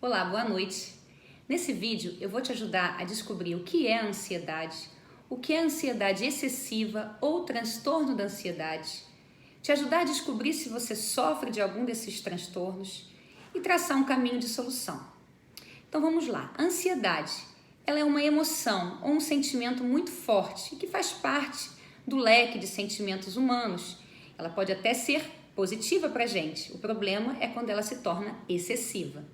Olá, boa noite. Nesse vídeo eu vou te ajudar a descobrir o que é a ansiedade excessiva ou transtorno da ansiedade, te ajudar a descobrir se você sofre de algum desses transtornos e traçar um caminho de solução. Então vamos lá. A ansiedade, ela é uma emoção ou um sentimento muito forte que faz parte do leque de sentimentos humanos. Ela pode até ser positiva para a gente. O problema é quando ela se torna excessiva.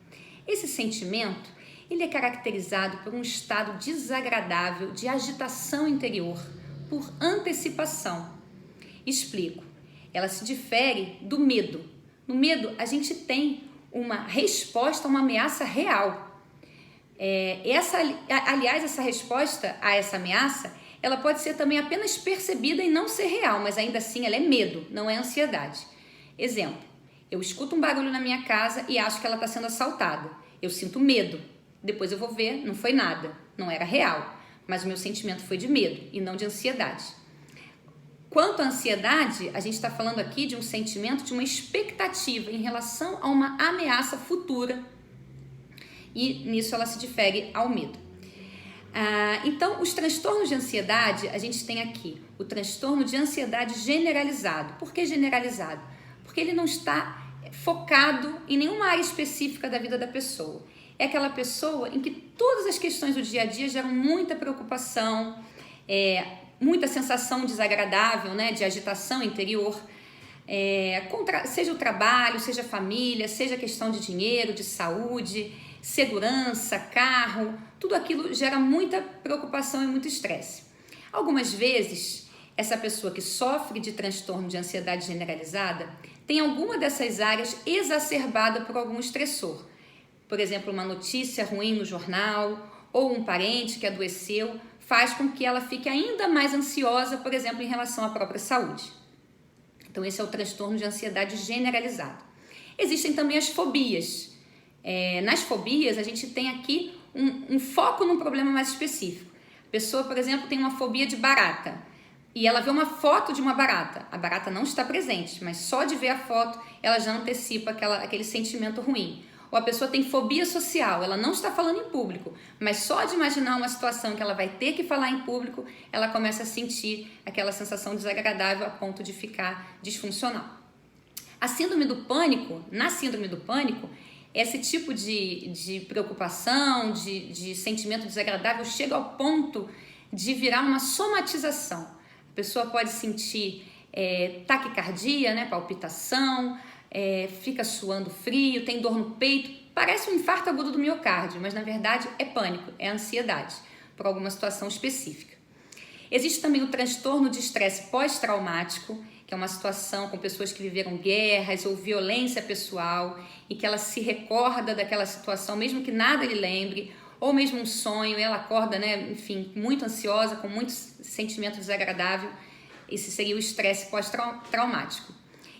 Esse sentimento, ele é caracterizado por um estado desagradável de agitação interior, por antecipação. Explico. Ela se difere do medo. No medo, a gente tem uma resposta a uma ameaça real. Essa resposta a essa ameaça, ela pode ser também apenas percebida e não ser real, mas ainda assim ela é medo, não é ansiedade. Exemplo, eu escuto um barulho na minha casa e acho que ela está sendo assaltada. Eu sinto medo. Depois eu vou ver, não foi nada, não era real, mas o meu sentimento foi de medo e não de ansiedade. Quanto à ansiedade, a gente está falando aqui de um sentimento, de uma expectativa em relação a uma ameaça futura, e nisso ela se difere ao medo. Então, os transtornos de ansiedade, a gente tem aqui o transtorno de ansiedade generalizado. Por que generalizado? Porque ele não está focado em nenhuma área específica da vida da pessoa. É aquela pessoa em que todas as questões do dia a dia geram muita preocupação, muita sensação desagradável, né, de agitação interior, seja o trabalho, seja a família, seja a questão de dinheiro, de saúde, segurança, carro, tudo aquilo gera muita preocupação e muito estresse. Algumas vezes, essa pessoa que sofre de transtorno de ansiedade generalizada tem alguma dessas áreas exacerbada por algum estressor. Por exemplo, uma notícia ruim no jornal ou um parente que adoeceu faz com que ela fique ainda mais ansiosa, por exemplo, em relação à própria saúde. Então, esse é o transtorno de ansiedade generalizado. Existem também as fobias. Nas fobias, a gente tem aqui um foco num problema mais específico. A pessoa, por exemplo, tem uma fobia de barata e ela vê uma foto de uma barata. A barata não está presente, mas só de ver a foto, ela já antecipa aquele sentimento ruim. Ou a pessoa tem fobia social, ela não está falando em público, mas só de imaginar uma situação que ela vai ter que falar em público, ela começa a sentir aquela sensação desagradável a ponto de ficar disfuncional. Na síndrome do pânico, esse tipo de preocupação, de sentimento desagradável chega ao ponto de virar uma somatização. A pessoa pode sentir taquicardia, né, palpitação, fica suando frio, tem dor no peito, parece um infarto agudo do miocárdio, mas na verdade é pânico, é ansiedade, por alguma situação específica. Existe também o transtorno de estresse pós-traumático, que é uma situação com pessoas que viveram guerras ou violência pessoal e que ela se recorda daquela situação, mesmo que nada lhe lembre, ou mesmo um sonho, e ela acorda, né, enfim, muito ansiosa, com muito sentimento desagradável. Esse seria o estresse pós-traumático.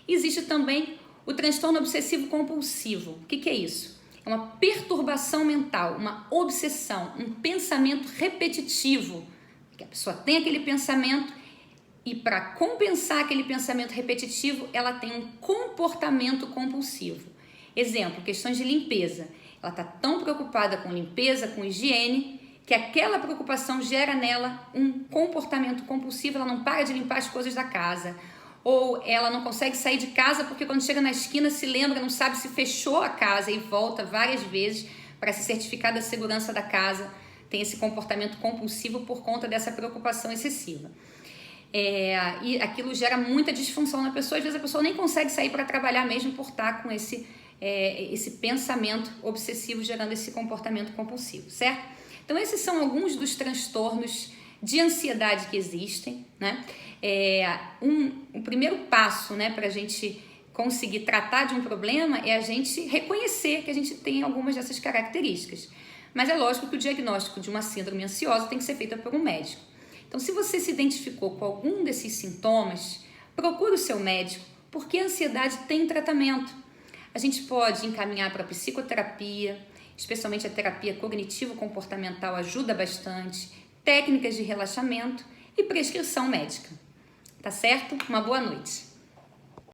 Existe também o transtorno obsessivo compulsivo. O que é isso? É uma perturbação mental, uma obsessão, um pensamento repetitivo. Que a pessoa tem aquele pensamento e para compensar aquele pensamento repetitivo, ela tem um comportamento compulsivo. Exemplo, questões de limpeza. Ela está tão preocupada com limpeza, com higiene, que aquela preocupação gera nela um comportamento compulsivo, ela não para de limpar as coisas da casa. Ou ela não consegue sair de casa porque quando chega na esquina se lembra, não sabe se fechou a casa e volta várias vezes para se certificar da segurança da casa. Tem esse comportamento compulsivo por conta dessa preocupação excessiva. E aquilo gera muita disfunção na pessoa. Às vezes a pessoa nem consegue sair para trabalhar mesmo por estar com esse pensamento obsessivo gerando esse comportamento compulsivo, certo? Então esses são alguns dos transtornos de ansiedade que existem, né? O primeiro passo, né, para a gente conseguir tratar de um problema é a gente reconhecer que a gente tem algumas dessas características. Mas é lógico que o diagnóstico de uma síndrome ansiosa tem que ser feito por um médico. Então, se você se identificou com algum desses sintomas, procure o seu médico, porque a ansiedade tem tratamento. A gente pode encaminhar para a psicoterapia, especialmente a terapia cognitivo-comportamental ajuda bastante, técnicas de relaxamento e prescrição médica. Tá certo? Uma boa noite.